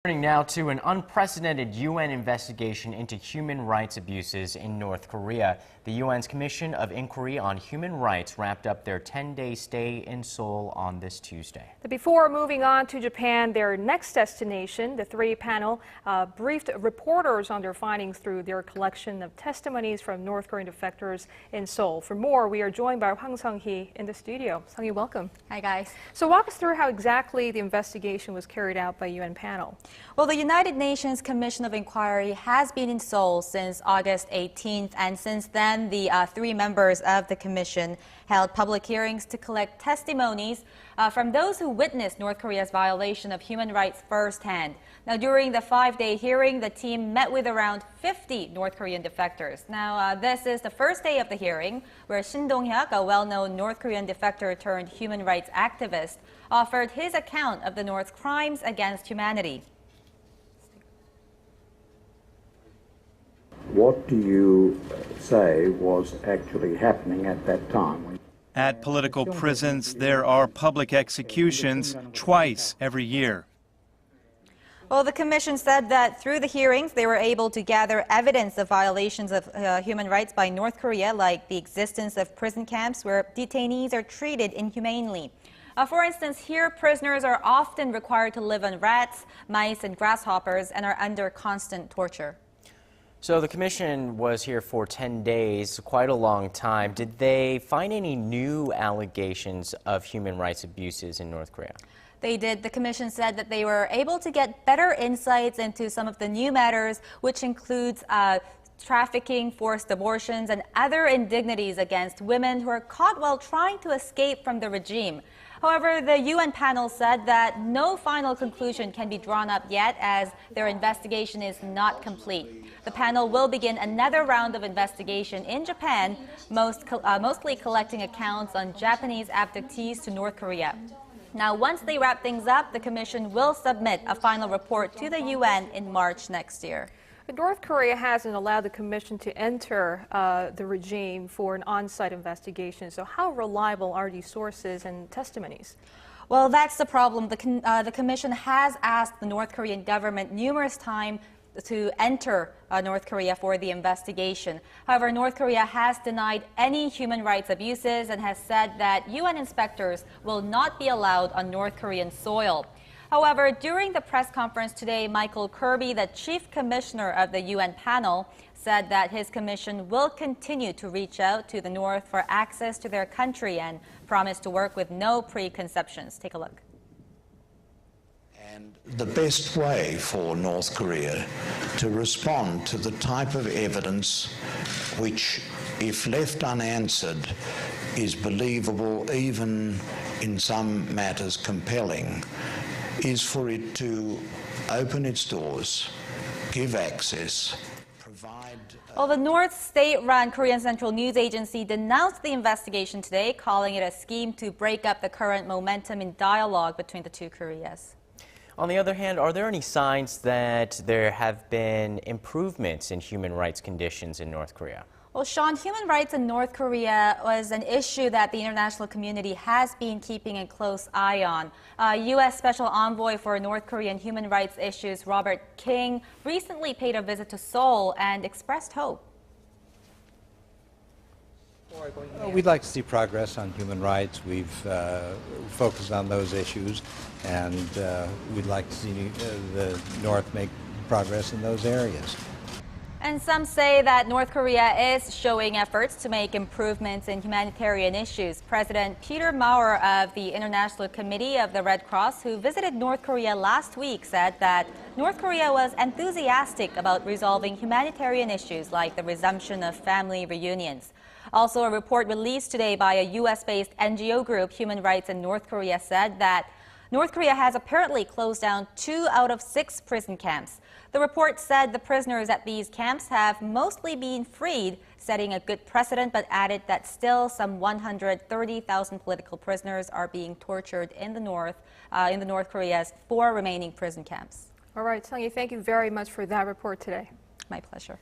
Turning now to an unprecedented UN investigation into human rights abuses in North Korea. The UN's Commission of Inquiry on Human Rights wrapped up their 10-day stay in Seoul on this Tuesday. Before moving on to Japan, their next destination, the three-panel briefed reporters on their findings through their collection of testimonies from North Korean defectors in Seoul. For more, we are joined by Hwang Sung-hee in the studio. Sung-hee, welcome. Hi, guys. So walk us through how exactly the investigation was carried out by UN panel. Well, the United Nations Commission of Inquiry has been in Seoul since August 18th, and since then, the three members of the commission held public hearings to collect testimonies from those who witnessed North Korea's violation of human rights firsthand. Now, during the 5-day hearing, the team met with around 50 North Korean defectors. Now, this is the first day of the hearing, where Shin Dong-hyuk, a well-known North Korean defector turned human rights activist, offered his account of the North's crimes against humanity. What do you say was actually happening at that time? At political prisons, there are public executions twice every year. Well, the commission said that through the hearings, they were able to gather evidence of violations of human rights by North Korea, like the existence of prison camps where detainees are treated inhumanely. For instance, here prisoners are often required to live on rats, mice, and grasshoppers and are under constant torture. So the commission was here for 10 days, quite a long time. Did they find any new allegations of human rights abuses in North Korea? They did. The commission said that they were able to get better insights into some of the new matters, which includes trafficking, forced abortions, and other indignities against women who are caught while trying to escape from the regime. However, the UN panel said that no final conclusion can be drawn up yet, as their investigation is not complete. The panel will begin another round of investigation in Japan, mostly collecting accounts on Japanese abductees to North Korea. Now, once they wrap things up, the commission will submit a final report to the UN in March next year. North Korea hasn't allowed the commission to enter the regime for an on-site investigation. So how reliable are these sources and testimonies? Well, that's the problem. The commission has asked the North Korean government numerous times to enter North Korea for the investigation. However, North Korea has denied any human rights abuses and has said that UN inspectors will not be allowed on North Korean soil. However, during the press conference today, Michael Kirby, the chief commissioner of the UN panel, said that his commission will continue to reach out to the North for access to their country and promised to work with no preconceptions. Take a look. And the best way for North Korea to respond to the type of evidence which, if left unanswered, is believable, even in some matters compelling, is for it to open its doors, give access, provide... Well, the North state-run Korean Central News Agency denounced the investigation today, calling it a scheme to break up the current momentum in dialogue between the two Koreas. On the other hand, are there any signs that there have been improvements in human rights conditions in North Korea? Well, Sean, human rights in North Korea was an issue that the international community has been keeping a close eye on. U.S. Special Envoy for North Korean human rights issues, Robert King, recently paid a visit to Seoul and expressed hope. We'd like to see progress on human rights. We've focused on those issues, and we'd like to see the North make progress in those areas. And some say that North Korea is showing efforts to make improvements in humanitarian issues. President Peter Maurer of the International Committee of the Red Cross, who visited North Korea last week, said that North Korea was enthusiastic about resolving humanitarian issues like the resumption of family reunions. Also, a report released today by a U.S.-based NGO group, Human Rights in North Korea, said that North Korea has apparently closed down 2 out of 6 prison camps. The report said the prisoners at these camps have mostly been freed, setting a good precedent, but added that still some 130,000 political prisoners are being tortured in the North Korea's 4 remaining prison camps. All right, Sung-hee, thank you very much for that report today. My pleasure.